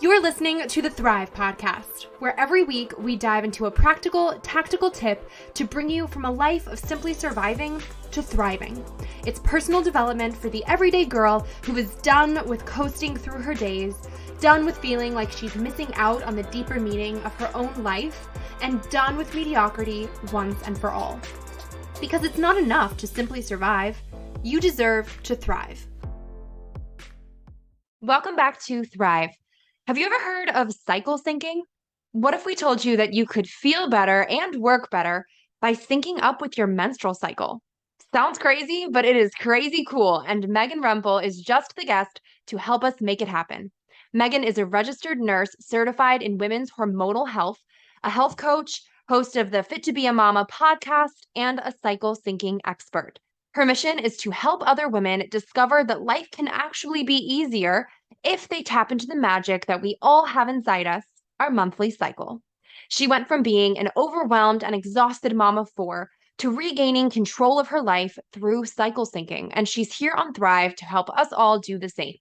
You're listening to the Thrive Podcast, where every week we dive into a practical, tactical tip to bring you from a life of simply surviving to thriving. It's personal development for the everyday girl who is done with coasting through her days, done with feeling like she's missing out on the deeper meaning of her own life, and done with mediocrity once and for all. Because it's not enough to simply survive. You deserve to thrive. Welcome back to Thrive. Have you ever heard of cycle syncing? What if we told you that you could feel better and work better by syncing up with your menstrual cycle? Sounds crazy, but it is crazy cool, and Megan Rempel is just the guest to help us make it happen. Megan is a registered nurse certified in women's hormonal health, a health coach, host of the Fit to Be a Mama podcast, and a cycle syncing expert. Her mission is to help other women discover that life can actually be easier if they tap into the magic that we all have inside us, our monthly cycle. She went from being an overwhelmed and exhausted mom of four to regaining control of her life through cycle syncing, and she's here on Thrive to help us all do the same.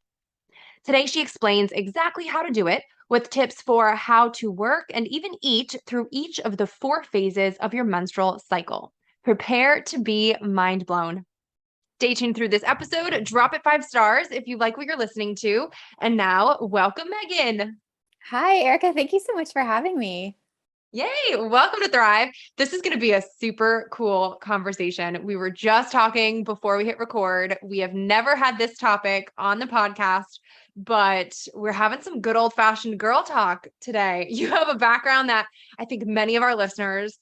Today, she explains exactly how to do it with tips for how to work and even eat through each of the 4 phases of your menstrual cycle. Prepare to be mind blown. Stay tuned through this episode. Drop it 5 stars if you like what you're listening to. And now, welcome, Megan. Hi, Erica. Thank you so much for having me. Yay! Welcome to Thrive. This is going to be a super cool conversation. We were just talking before we hit record. We have never had this topic on the podcast, but we're having some good old-fashioned girl talk today. You have a background that I think many of our listeners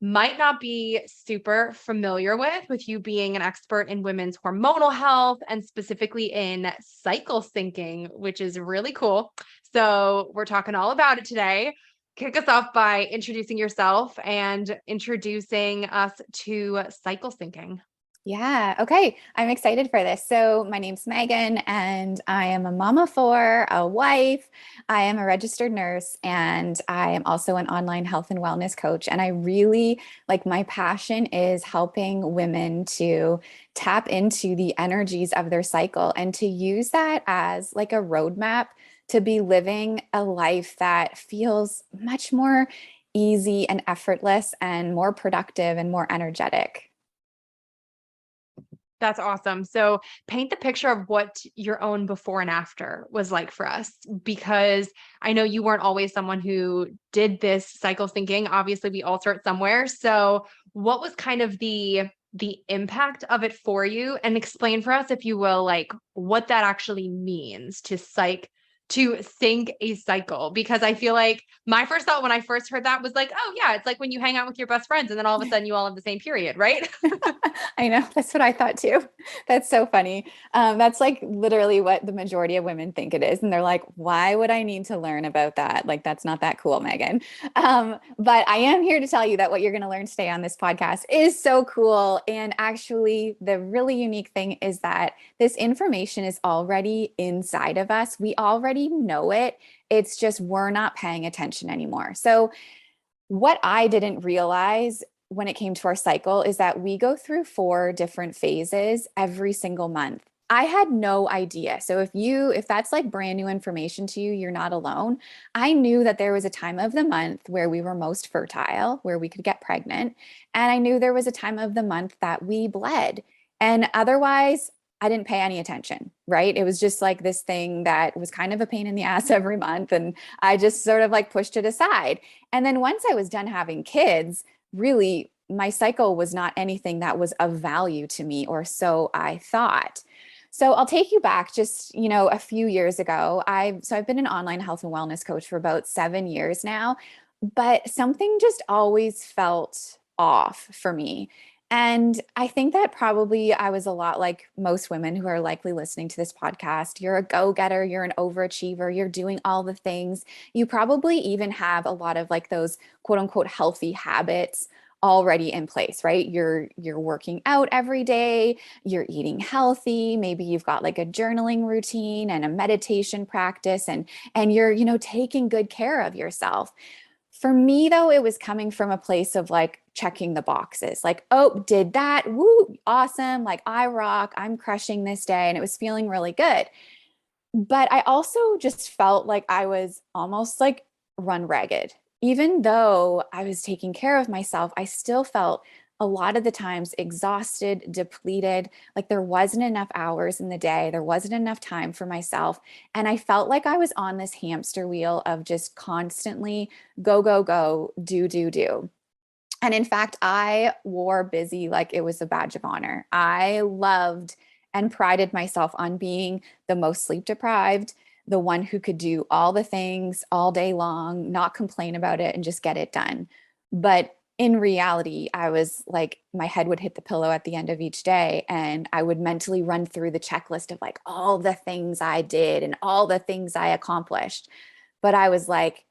might not be super familiar with you being an expert in women's hormonal health and specifically in cycle syncing, which is really cool. So we're talking all about it today. Kick us off by introducing yourself and introducing us to cycle syncing. Yeah. Okay. I'm excited for this. So my name's Megan and I am a mama for a wife. I am a registered nurse and I am also an online health and wellness coach. And I really my passion is helping women to tap into the energies of their cycle and to use that as like a roadmap to be living a life that feels much more easy and effortless and more productive and more energetic. That's awesome. So paint the picture of what your own before and after was like for us, because I know you weren't always someone who did this cycle syncing. Obviously, we all start somewhere. So what was kind of the impact of it for you? And explain for us, if you will, what that actually means to sync a cycle, because I feel like my first thought when I first heard that was like, oh yeah, it's like when you hang out with your best friends and then all of a sudden you all have the same period, right? I know. That's what I thought too. That's so funny. That's like literally what the majority of women think it is. And they're like, why would I need to learn about that? Like, that's not that cool, Megan. But I am here to tell you that what you're going to learn today on this podcast is so cool. And actually, the really unique thing is that this information is already inside of us. We already know it. It's just we're not paying attention anymore. So what I didn't realize when it came to our cycle is that we go through 4 different phases every single month. I had no idea. So if that's like brand new information to you, you're not alone. I knew that there was a time of the month where we were most fertile, where we could get pregnant. And I knew there was a time of the month that we bled. And otherwise, I didn't pay any attention, right? It was just like this thing that was kind of a pain in the ass every month. And I just sort of like pushed it aside. And then once I was done having kids, really, my cycle was not anything that was of value to me, or so I thought. So I'll take you back just, a few years ago. I've been an online health and wellness coach for about 7 years now, but something just always felt off for me. And I think that probably I was a lot like most women who are likely listening to this podcast. You're a go-getter, you're an overachiever, you're doing all the things. You probably even have a lot of like those quote unquote healthy habits already in place, right? You're working out every day, you're eating healthy, maybe you've got like a journaling routine and a meditation practice and you're, taking good care of yourself. For me, though, it was coming from a place of like checking the boxes, like, oh, did that, woo, awesome, like I rock, I'm crushing this day. And it was feeling really good. But I also just felt like I was almost like run ragged. Even though I was taking care of myself, I still felt a lot of the times exhausted, depleted, like there wasn't enough hours in the day, there wasn't enough time for myself. And I felt like I was on this hamster wheel of just constantly go, go, go, do, do, do. And in fact, I wore busy like it was a badge of honor. I loved and prided myself on being the most sleep deprived, the one who could do all the things all day long, not complain about it, and just get it done. But in reality, I was like, my head would hit the pillow at the end of each day, and I would mentally run through the checklist of like all the things I did and all the things I accomplished. But I was like,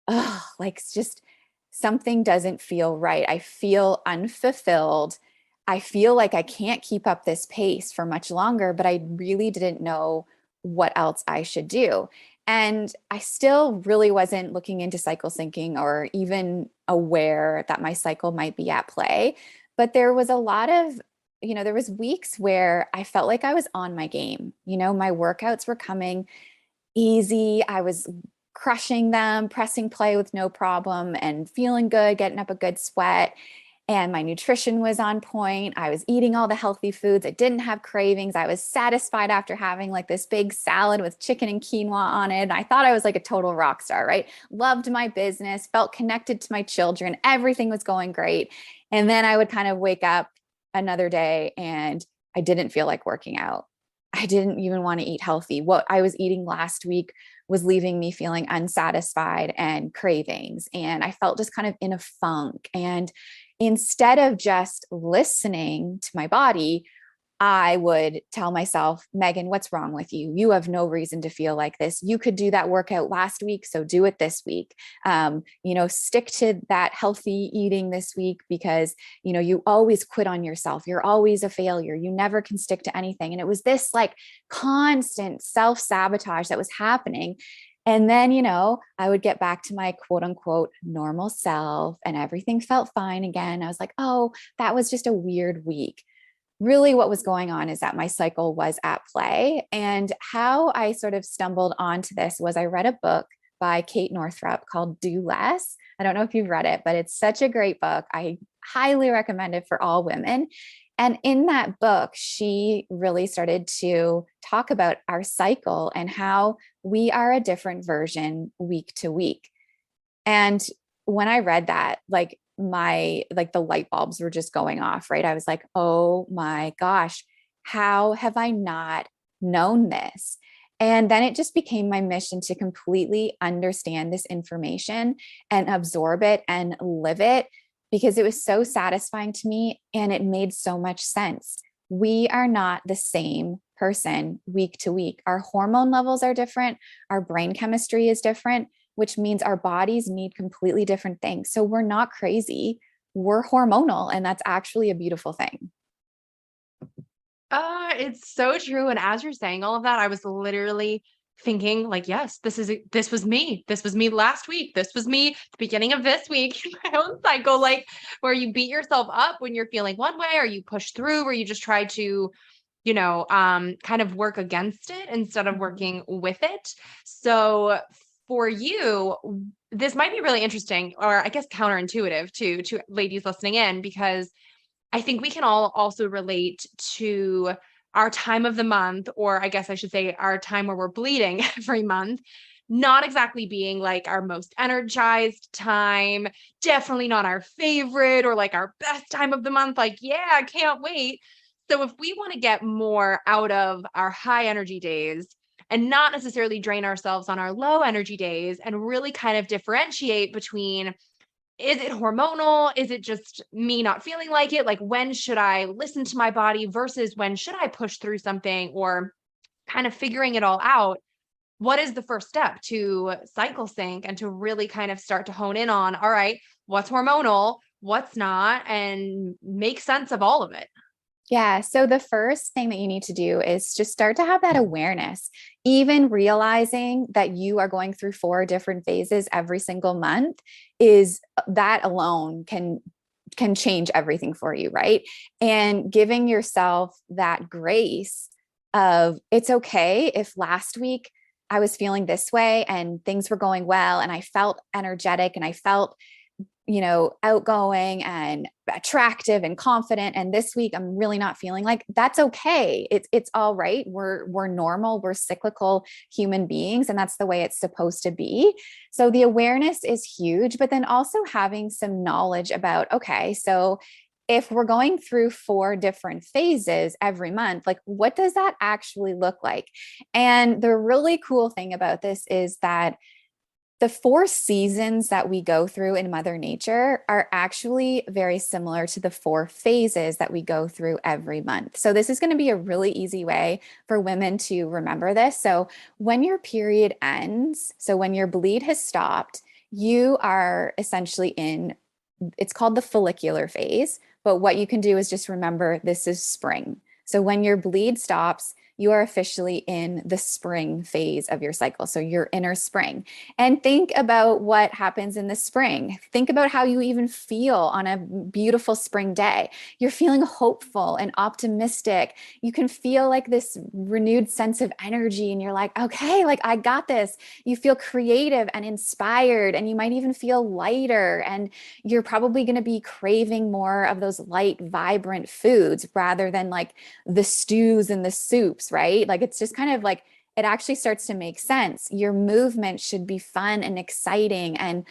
oh, like it's just something doesn't feel right. I feel unfulfilled. I feel like I can't keep up this pace for much longer, but I really didn't know what else I should do. And I still really wasn't looking into cycle syncing or even aware that my cycle might be at play. But there was a lot of, there was weeks where I felt like I was on my game. My workouts were coming easy. I was crushing them, pressing play with no problem and feeling good, getting up a good sweat. And my nutrition was on point. I was eating all the healthy foods. I didn't have cravings. I was satisfied after having like this big salad with chicken and quinoa on it. I thought I was like a total rock star, right? Loved my business, felt connected to my children. Everything was going great. And then I would kind of wake up another day and I didn't feel like working out. I didn't even want to eat healthy. What I was eating last week was leaving me feeling unsatisfied and cravings. And I felt just kind of in a funk. And instead of just listening to my body, I would tell myself, Megan, what's wrong with you? You have no reason to feel like this. You could do that workout last week, so do it this week. Stick to that healthy eating this week because, you always quit on yourself. You're always a failure. You never can stick to anything. And it was this like constant self sabotage that was happening. And then, I would get back to my quote unquote normal self and everything felt fine again. I was like, oh, that was just a weird week. Really what was going on is that my cycle was at play. And how I sort of stumbled onto this was I read a book by Kate Northrup called Do Less. I don't know if you've read it, but it's such a great book. I highly recommend it for all women. And in that book, she really started to talk about our cycle and how we are a different version week to week. And when I read that, the light bulbs were just going off, right? I was like, oh my gosh, how have I not known this? And then it just became my mission to completely understand this information and absorb it and live it because it was so satisfying to me and it made so much sense. We are not the same person week to week. Our hormone levels are different, our brain chemistry is different, which means our bodies need completely different things. So we're not crazy. We're hormonal, and that's actually a beautiful thing. It's so true. And as you're saying all of that, I was literally thinking like, yes, this was me. This was me last week. This was me the beginning of this week, my own cycle, like where you beat yourself up when you're feeling one way, or you push through, or you just try to, kind of work against it instead of working with it. So for you, this might be really interesting, or I guess counterintuitive to ladies listening in, because I think we can all also relate to our time of the month, or I guess I should say our time where we're bleeding every month, not exactly being like our most energized time, definitely not our favorite or like our best time of the month. Like, yeah, I can't wait. So if we want to get more out of our high energy days and not necessarily drain ourselves on our low energy days and really kind of differentiate between, is it hormonal? Is it just me not feeling like it? Like, when should I listen to my body versus when should I push through something, or kind of figuring it all out? What is the first step to cycle sync and to really kind of start to hone in on, all right, what's hormonal, what's not, and make sense of all of it? Yeah. So the first thing that you need to do is just start to have that awareness, even realizing that you are going through 4 different phases every single month is that alone can change everything for you, right? And giving yourself that grace of it's okay if last week I was feeling this way and things were going well and I felt energetic and I felt, outgoing and attractive and confident. And this week I'm really not feeling like that's okay. It's all right. We're normal. We're cyclical human beings, and that's the way it's supposed to be. So the awareness is huge, but then also having some knowledge about, okay, so if we're going through 4 different phases every month, like what does that actually look like? And the really cool thing about this is that the 4 seasons that we go through in Mother Nature are actually very similar to the 4 phases that we go through every month. So, this is going to be a really easy way for women to remember this. So, when your period ends, so when your bleed has stopped, you are essentially in it's called the follicular phase. But what you can do is just remember this is spring. So when your bleed stops, you are officially in the spring phase of your cycle. So your inner spring. And think about what happens in the spring. Think about how you even feel on a beautiful spring day. You're feeling hopeful and optimistic. You can feel like this renewed sense of energy, and you're like, okay, like I got this. You feel creative and inspired, and you might even feel lighter. And you're probably going to be craving more of those light, vibrant foods rather than like the stews and the soups, right? Like it's just kind of like it actually starts to make sense. Your movement should be fun and exciting and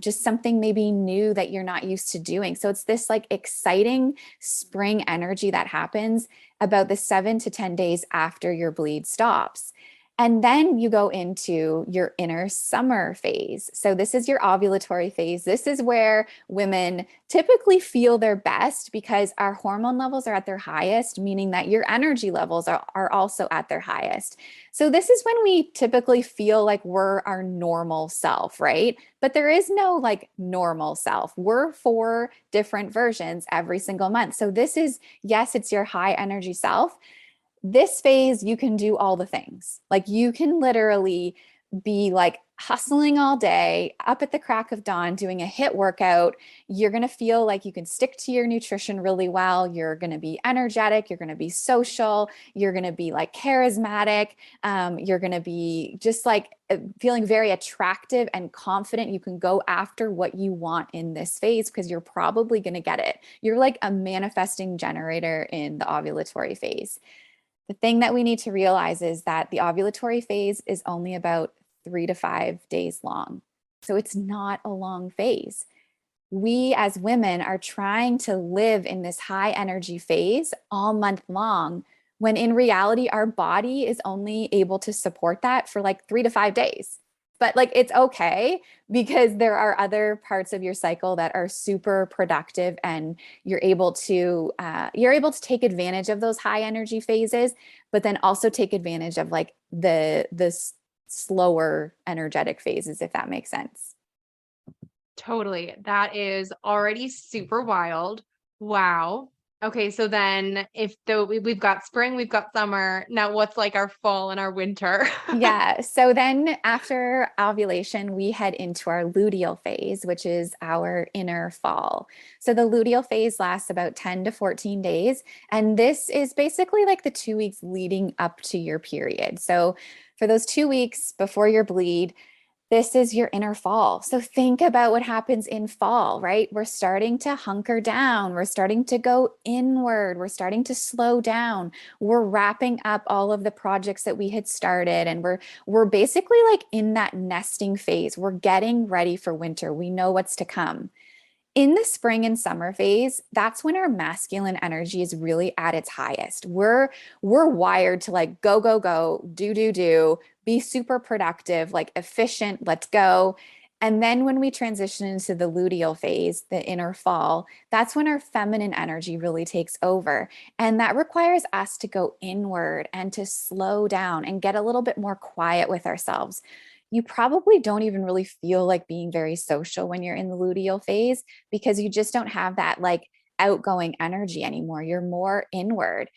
just something maybe new that you're not used to doing. So it's this like exciting spring energy that happens about the 7 to 10 days after your bleed stops. And then you go into your inner summer phase. So, this is your ovulatory phase. This is where women typically feel their best because our hormone levels are at their highest, meaning that your energy levels are also at their highest. So, this is when we typically feel like we're our normal self, right? But there is no like normal self. We're 4 different versions every single month. So, this is, yes, it's your high energy self. This phase, you can do all the things. Like you can literally be like hustling all day, up at the crack of dawn, doing a hit workout. You're going to feel like you can stick to your nutrition really well. You're going to be energetic. You're going to be social. You're going to be like charismatic. You're going to be just like feeling very attractive and confident. You can go after what you want in this phase because you're probably going to get it. You're like a manifesting generator in the ovulatory phase. The thing that we need to realize is that the ovulatory phase is only about 3 to 5 days long. So it's not a long phase. We as women are trying to live in this high energy phase all month long, when in reality, our body is only able to support that for like 3 to 5 days. But like it's okay because there are other parts of your cycle that are super productive, and you're able to take advantage of those high energy phases, but then also take advantage of like the slower energetic phases, if that makes sense. Totally. That is already super wild. Wow. Okay, so then if we've got spring, we've got summer, now what's like our fall and our winter? Yeah. So then after ovulation, we head into our luteal phase, which is our inner fall. So the luteal phase lasts about 10 to 14 days. And this is basically like the 2 weeks leading up to your period. So for those 2 weeks before your bleed, this is your inner fall. So think about what happens in fall, right? We're starting to hunker down. We're starting to go inward. We're starting to slow down. We're wrapping up all of the projects that we had started, and we're basically like in that nesting phase. We're getting ready for winter. We know what's to come. In the spring and summer phase, that's when our masculine energy is really at its highest. We're wired to like go go go, do, be super productive, like efficient, let's go. And then when we transition into the luteal phase, the inner fall, that's when our feminine energy really takes over. And that requires us to go inward and to slow down and get a little bit more quiet with ourselves. You probably don't even really feel like being very social when you're in the luteal phase because you just don't have that like outgoing energy anymore. You're more inward.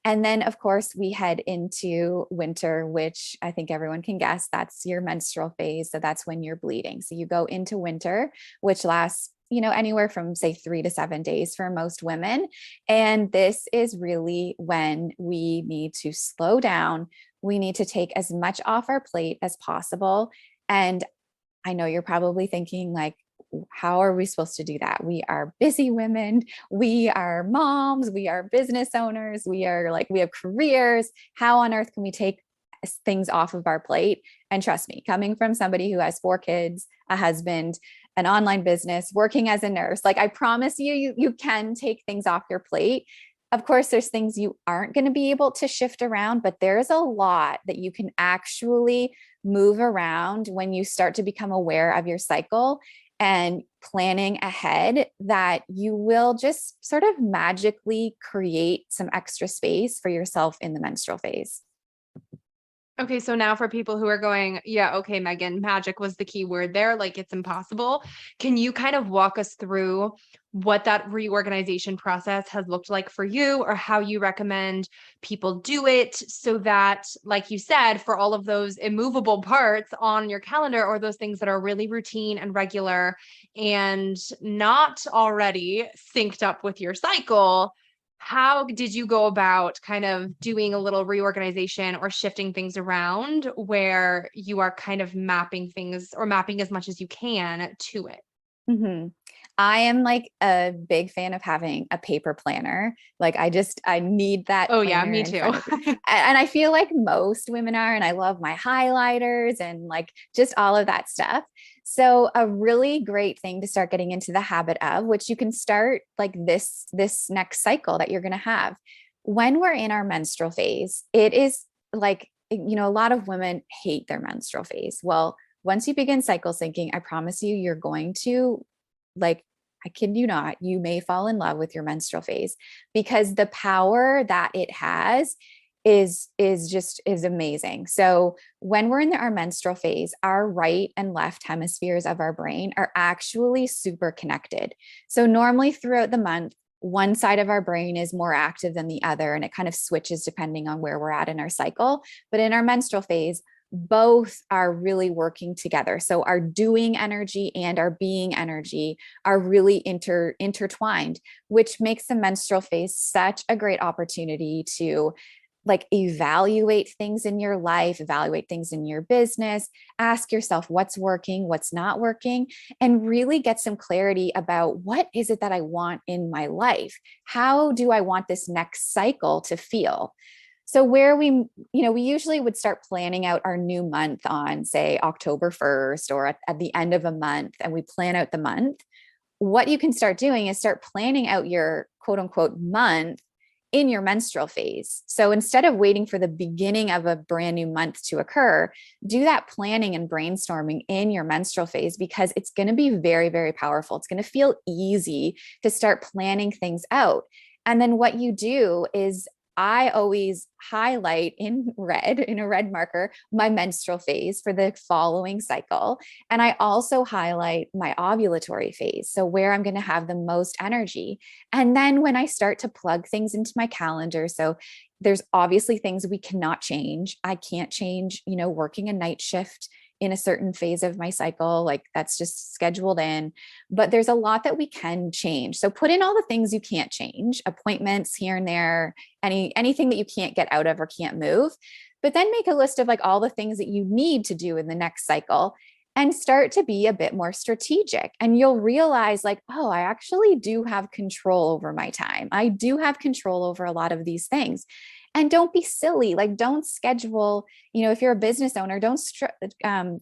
And then, of course, we head into winter, which I think everyone can guess that's your menstrual phase. So that's when you're bleeding. So you go into winter, which lasts anywhere from say 3 to 7 days for most women. And this is really when we need to slow down. We need to take as much off our plate as possible. And I know you're probably thinking, like, how are we supposed to do that? We are busy women. We are moms. We are business owners. We have careers. How on earth can we take things off of our plate? And trust me, coming from somebody who has 4 kids, a husband, an online business, working as a nurse, like, I promise you can take things off your plate. Of course, there's things you aren't going to be able to shift around, but there's a lot that you can actually move around when you start to become aware of your cycle and planning ahead, that you will just sort of magically create some extra space for yourself in the menstrual phase. Okay, so now for people who are going, yeah, okay, Megan, magic was the key word there, like it's impossible. Can you kind of walk us through what that reorganization process has looked like for you, or how you recommend people do it so that, like you said, for all of those immovable parts on your calendar, or those things that are really routine and regular and not already synced up with your cycle, how did you go about kind of doing a little reorganization or shifting things around where you are kind of mapping things, or mapping as much as you can to it? Mm-hmm. I am like a big fan of having a paper planner. Like, I need that Oh yeah, planner me in too. front of me. And I feel like most women are, and I love my highlighters and like just all of that stuff. So a really great thing to start getting into the habit of, which you can start like this next cycle that you're going to have. When we're in our menstrual phase, it is like, a lot of women hate their menstrual phase. Well, once you begin cycle syncing, I promise you, you're going to, like, I kid you not, you may fall in love with your menstrual phase, because the power that it has is amazing. So when we're in our menstrual phase, our right and left hemispheres of our brain are actually super connected. So normally throughout the month, one side of our brain is more active than the other, and it kind of switches depending on where we're at in our cycle. But in our menstrual phase, both are really working together. So our doing energy and our being energy are really intertwined, which makes the menstrual phase such a great opportunity to like evaluate things in your life, evaluate things in your business, ask yourself what's working, what's not working, and really get some clarity about what is it that I want in my life? How do I want this next cycle to feel? So where we usually would start planning out our new month on, say, October 1st, or at the end of a month, and we plan out the month. What you can start doing is start planning out your quote unquote month in your menstrual phase. So instead of waiting for the beginning of a brand new month to occur, do that planning and brainstorming in your menstrual phase, because it's going to be very, very powerful. It's going to feel easy to start planning things out. And then what you do is, I always highlight in a red marker, my menstrual phase for the following cycle. And I also highlight my ovulatory phase, so where I'm going to have the most energy. And then when I start to plug things into my calendar, so there's obviously things we cannot change. I can't change, working a night shift in a certain phase of my cycle, like that's just scheduled in, but there's a lot that we can change. So put in all the things you can't change, appointments here and there, anything that you can't get out of or can't move, but then make a list of like all the things that you need to do in the next cycle, and start to be a bit more strategic. And you'll realize, like, oh, I actually do have control over my time. I do have control over a lot of these things. And don't be silly. Like, don't schedule, if you're a business owner, don't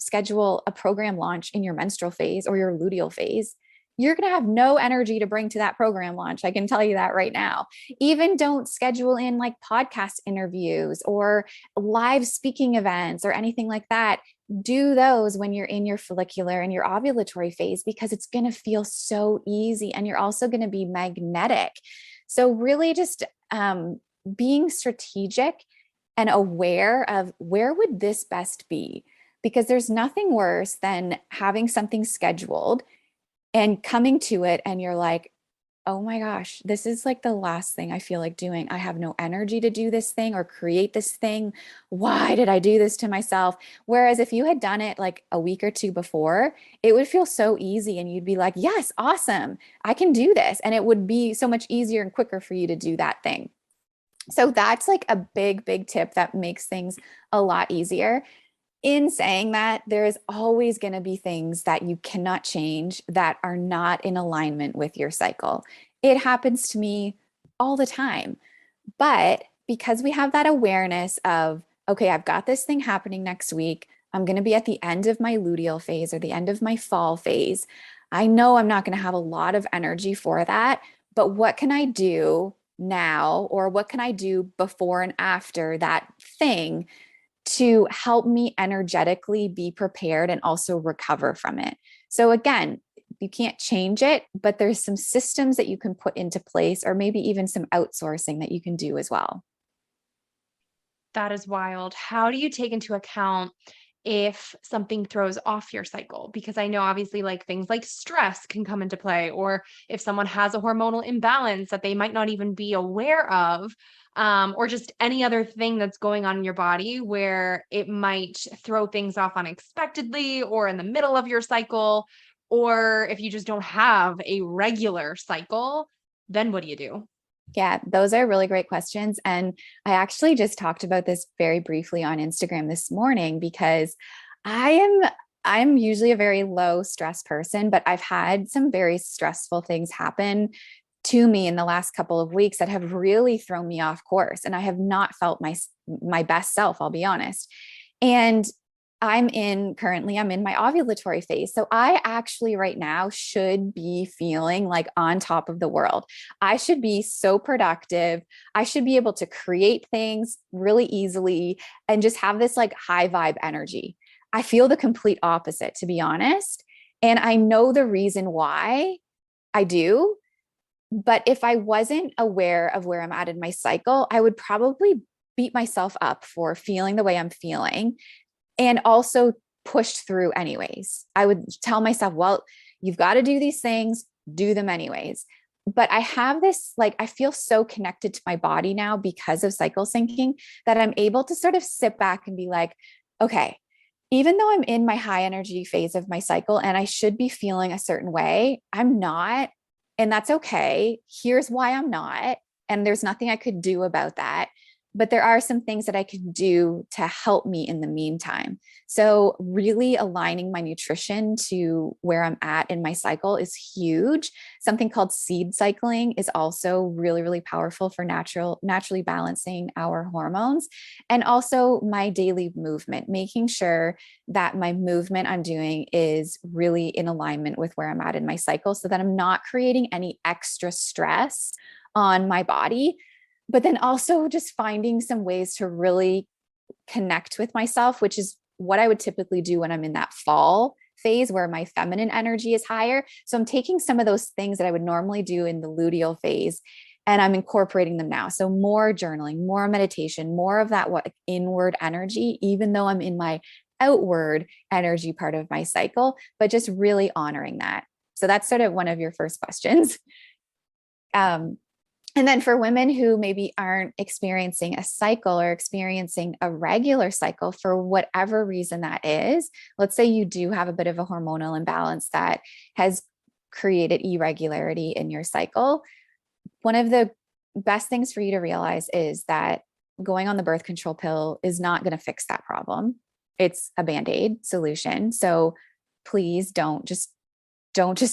schedule a program launch in your menstrual phase or your luteal phase. You're going to have no energy to bring to that program launch. I can tell you that right now. Even don't schedule in like podcast interviews or live speaking events or anything like that. Do those when you're in your follicular and your ovulatory phase, because it's going to feel so easy, and you're also going to be magnetic. So really just being strategic and aware of where would this best be, because there's nothing worse than having something scheduled and coming to it and you're like, oh my gosh, this is like the last thing I feel like doing. I have no energy to do this thing or create this thing. Why did I do this to myself? Whereas if you had done it like a week or two before, it would feel so easy and you'd be like, yes, awesome, I can do this. And it would be so much easier and quicker for you to do that thing. So that's like a big, big tip that makes things a lot easier. In saying that, there is always going to be things that you cannot change that are not in alignment with your cycle. It happens to me all the time. But because we have that awareness of, okay, I've got this thing happening next week, I'm going to be at the end of my luteal phase or the end of my fall phase. I know I'm not going to have a lot of energy for that, but what can I do now, or what can I do before and after that thing to help me energetically be prepared and also recover from it? So again, you can't change it, but there's some systems that you can put into place, or maybe even some outsourcing that you can do as well. That is wild. How do you take into account if something throws off your cycle? Because I know obviously like things like stress can come into play, or if someone has a hormonal imbalance that they might not even be aware of, or just any other thing that's going on in your body where it might throw things off unexpectedly or in the middle of your cycle, or if you just don't have a regular cycle, then what do you do? Yeah, those are really great questions. And I actually just talked about this very briefly on Instagram this morning because I am I'm usually a very low stress person, but I've had some very stressful things happen to me in the last couple of weeks that have really thrown me off course, and I have not felt my best self, I'll be honest. And I'm in my ovulatory phase. So I actually right now should be feeling like on top of the world. I should be so productive. I should be able to create things really easily and just have this like high vibe energy. I feel the complete opposite, to be honest. And I know the reason why I do. But if I wasn't aware of where I'm at in my cycle, I would probably beat myself up for feeling the way I'm feeling and also pushed through anyways. I would tell myself, well, you've got to do these things, do them anyways. But I have this, like, I feel so connected to my body now because of cycle syncing that I'm able to sort of sit back and be like, okay, even though I'm in my high energy phase of my cycle and I should be feeling a certain way, I'm not. And that's okay. Here's why I'm not. And there's nothing I could do about that. But there are some things that I can do to help me in the meantime. So, really aligning my nutrition to where I'm at in my cycle is huge. Something called seed cycling is also really, really powerful for naturally balancing our hormones. And also my daily movement, making sure that my movement I'm doing is really in alignment with where I'm at in my cycle so that I'm not creating any extra stress on my body, but then also just finding some ways to really connect with myself, which is what I would typically do when I'm in that fall phase where my feminine energy is higher. So I'm taking some of those things that I would normally do in the luteal phase and I'm incorporating them now. So more journaling, more meditation, more of that what inward energy, even though I'm in my outward energy part of my cycle, but just really honoring that. So that's sort of one of your first questions. Um, and then for women who maybe aren't experiencing a cycle or experiencing a regular cycle for whatever reason that is, let's say you do have a bit of a hormonal imbalance that has created irregularity in your cycle. One of the best things for you to realize is that going on the birth control pill is not going to fix that problem. It's a band-aid solution. So please don't just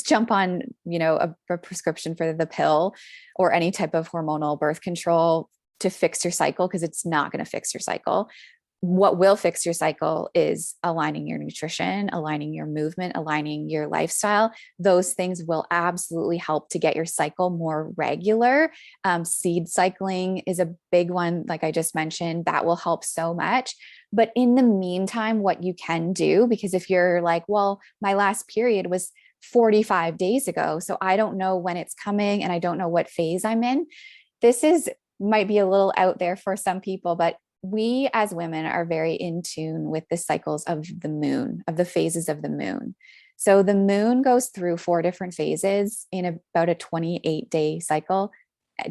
jump on, a prescription for the pill or any type of hormonal birth control to fix your cycle, because it's not going to fix your cycle. What will fix your cycle is aligning your nutrition, aligning your movement, aligning your lifestyle. Those things will absolutely help to get your cycle more regular. Seed cycling is a big one, like I just mentioned, that will help so much. But in the meantime, what you can do, because if you're like, well, my last period was 45 days ago, so I don't know when it's coming and I don't know what phase I'm in. This is might be a little out there for some people, but we as women are very in tune with the cycles of the moon, of the phases of the moon. So the moon goes through 4 different phases in about a 28-day cycle,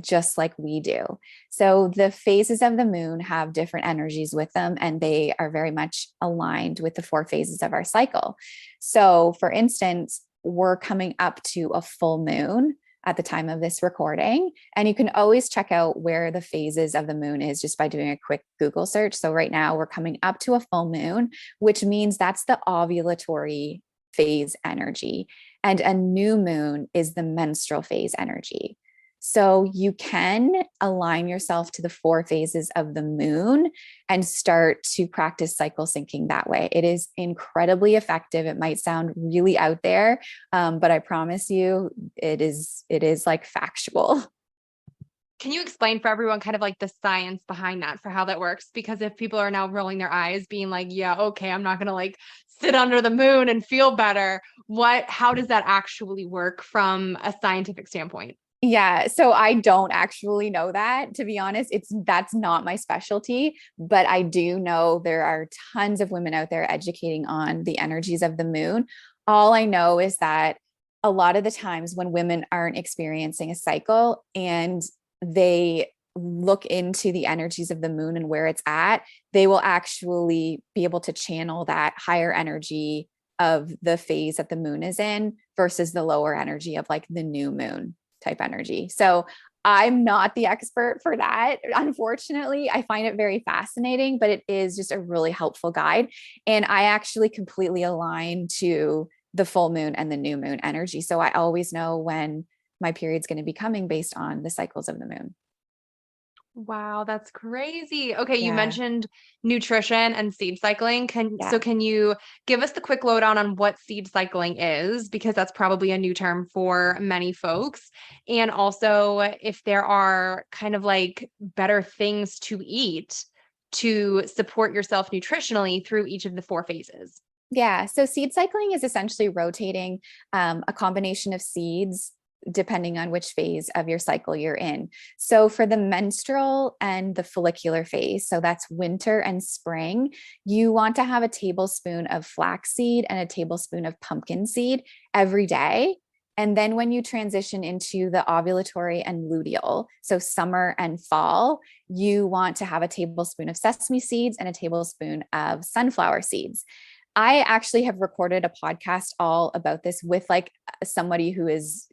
just like we do. So the phases of the moon have different energies with them, and they are very much aligned with the 4 phases of our cycle. So, for instance, we're coming up to a full moon at the time of this recording, and you can always check out where the phases of the moon is just by doing a quick Google search. So right now we're coming up to a full moon, which means that's the ovulatory phase energy, and a new moon is the menstrual phase energy. So you can align yourself to the 4 phases of the moon and start to practice cycle syncing that way. It is incredibly effective. It might sound really out there, but I promise you, it is like factual. Can you explain for everyone kind of like the science behind that for how that works? Because if people are now rolling their eyes, being like, yeah, okay, I'm not going to like sit under the moon and feel better. How does that actually work from a scientific standpoint? Yeah, so I don't actually know that, to be honest. That's not my specialty, but I do know there are tons of women out there educating on the energies of the moon. All I know is that a lot of the times when women aren't experiencing a cycle and they look into the energies of the moon and where it's at, they will actually be able to channel that higher energy of the phase that the moon is in versus the lower energy of like the new moon type energy. So I'm not the expert for that. Unfortunately, I find it very fascinating, but it is just a really helpful guide. And I actually completely align to the full moon and the new moon energy. So I always know when my period's going to be coming based on the cycles of the moon. Wow, that's crazy. Okay, you Yeah. mentioned nutrition and seed cycling. Yeah. Can you give us the quick lowdown on what seed cycling is? Because that's probably a new term for many folks. And also if there are kind of like better things to eat to support yourself nutritionally through each of the 4 phases. Yeah. So seed cycling is essentially rotating a combination of seeds depending on which phase of your cycle you're in. So for the menstrual and the follicular phase, so that's winter and spring, you want to have a tablespoon of flaxseed and a tablespoon of pumpkin seed every day. And then when you transition into the ovulatory and luteal, so summer and fall, you want to have a tablespoon of sesame seeds and a tablespoon of sunflower seeds. I actually have recorded a podcast all about this with like somebody who is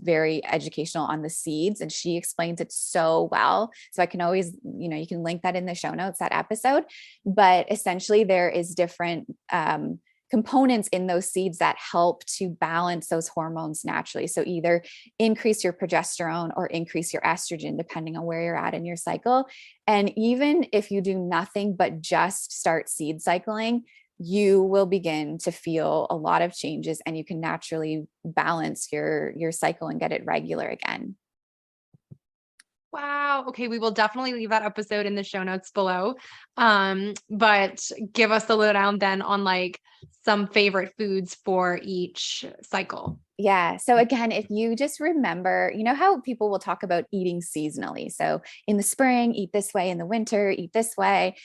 very educational on the seeds, and she explains it so well. So I can always, you can link that in the show notes, that episode. But essentially there is different components in those seeds that help to balance those hormones naturally. So either increase your progesterone or increase your estrogen, depending on where you're at in your cycle. And even if you do nothing but just start seed cycling, you will begin to feel a lot of changes, and you can naturally balance your cycle and get it regular again. Wow. Okay, we will definitely leave that episode in the show notes below. But give us the lowdown then on like some favorite foods for each cycle. Yeah. So again, if you just remember, you know how people will talk about eating seasonally. So in the spring, eat this way, in the winter, eat this way.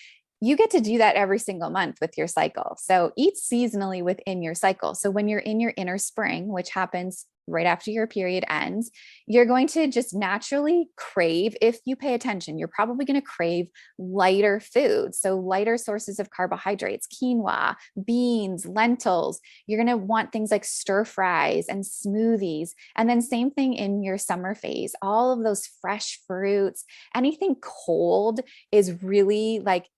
You get to do that every single month with your cycle. So eat seasonally within your cycle. So when you're in your inner spring, which happens right after your period ends, you're going to just naturally crave, if you pay attention, you're probably going to crave lighter foods. So lighter sources of carbohydrates, quinoa, beans, lentils. You're going to want things like stir fries and smoothies. And then same thing in your summer phase, all of those fresh fruits, anything cold is really like,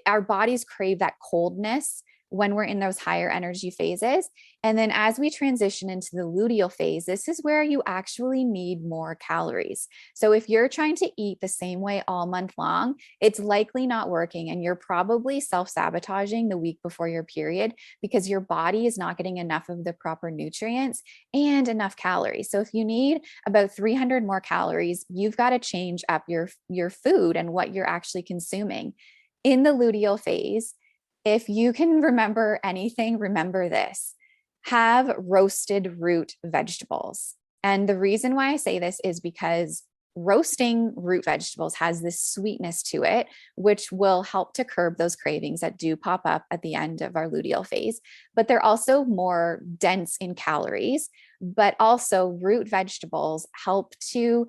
our bodies crave that coldness when we're in those higher energy phases. And then as we transition into the luteal phase, this is where you actually need more calories. So if you're trying to eat the same way all month long, it's likely not working. And you're probably self-sabotaging the week before your period because your body is not getting enough of the proper nutrients and enough calories. So if you need about 300 more calories, you've got to change up your food and what you're actually consuming. In the luteal phase, if you can remember anything, remember this: have roasted root vegetables. And the reason why I say this is because roasting root vegetables has this sweetness to it, which will help to curb those cravings that do pop up at the end of our luteal phase. But they're also more dense in calories, but also root vegetables help to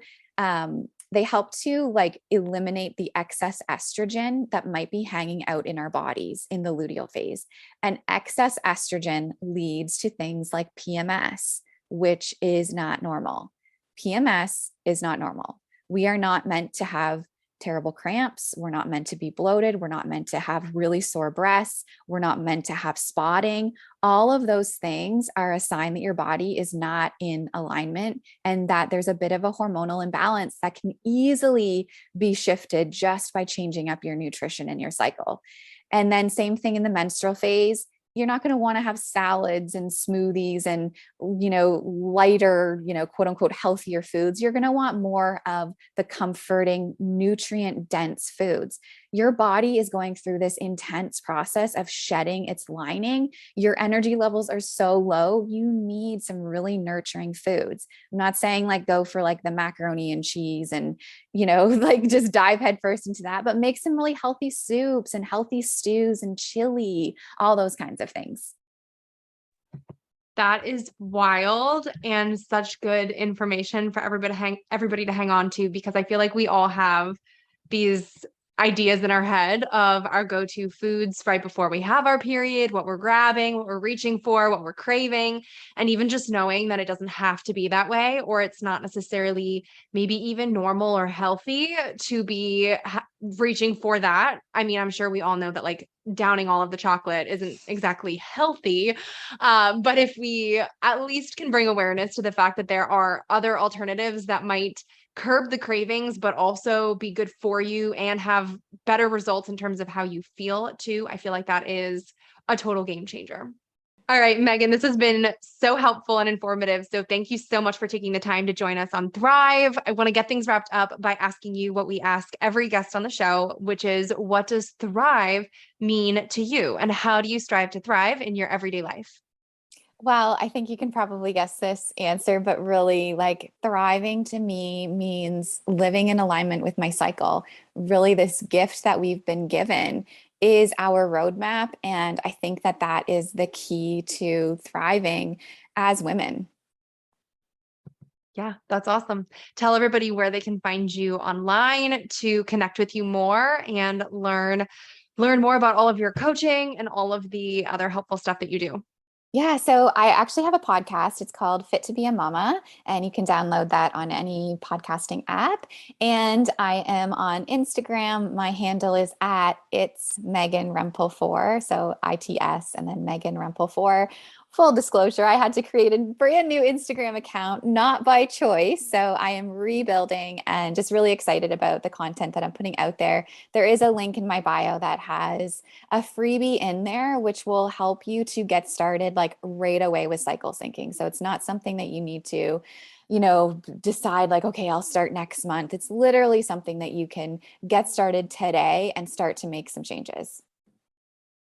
they help to like eliminate the excess estrogen that might be hanging out in our bodies in the luteal phase. And excess estrogen leads to things like PMS, which is not normal. PMS is not normal. We are not meant to have terrible cramps. We're not meant to be bloated. We're not meant to have really sore breasts. We're not meant to have spotting. All of those things are a sign that your body is not in alignment and that there's a bit of a hormonal imbalance that can easily be shifted just by changing up your nutrition and your cycle. And then, same thing in the menstrual phase. You're not going to want to have salads and smoothies and, lighter, quote unquote, healthier foods. You're going to want more of the comforting, nutrient dense foods. Your body is going through this intense process of shedding its lining. Your energy levels are so low. You need some really nurturing foods. I'm not saying like go for like the macaroni and cheese and, like just dive headfirst into that, but make some really healthy soups and healthy stews and chili, all those kinds of things. That is wild and such good information for everybody to hang on to, because I feel like we all have these ideas in our head of our go-to foods right before we have our period, what we're grabbing, what we're reaching for, what we're craving, and even just knowing that it doesn't have to be that way, or it's not necessarily maybe even normal or healthy to be reaching for that. I mean, I'm sure we all know that like downing all of the chocolate isn't exactly healthy. But if we at least can bring awareness to the fact that there are other alternatives that might curb the cravings, but also be good for you and have better results in terms of how you feel too, I feel like that is a total game changer. All right, Megan, this has been so helpful and informative. So thank you so much for taking the time to join us on Thrive. I want to get things wrapped up by asking you what we ask every guest on the show, which is, what does thrive mean to you? And how do you strive to thrive in your everyday life? Well, I think you can probably guess this answer, but really, like, thriving to me means living in alignment with my cycle. Really, this gift that we've been given is our roadmap. And I think that that is the key to thriving as women. Yeah, that's awesome. Tell everybody where they can find you online to connect with you more and learn more about all of your coaching and all of the other helpful stuff that you do. Yeah, so I actually have a podcast. It's called Fit to Be a Mama, and you can download that on any podcasting app. And I am on Instagram. My handle is at it's Megan Rempel 4, so ITS and then Megan Rempel 4. Full disclosure, I had to create a brand new Instagram account, not by choice. So I am rebuilding and just really excited about the content that I'm putting out there. There is a link in my bio that has a freebie in there, which will help you to get started like right away with cycle syncing. So it's not something that you need to, decide like, okay, I'll start next month. It's literally something that you can get started today and start to make some changes.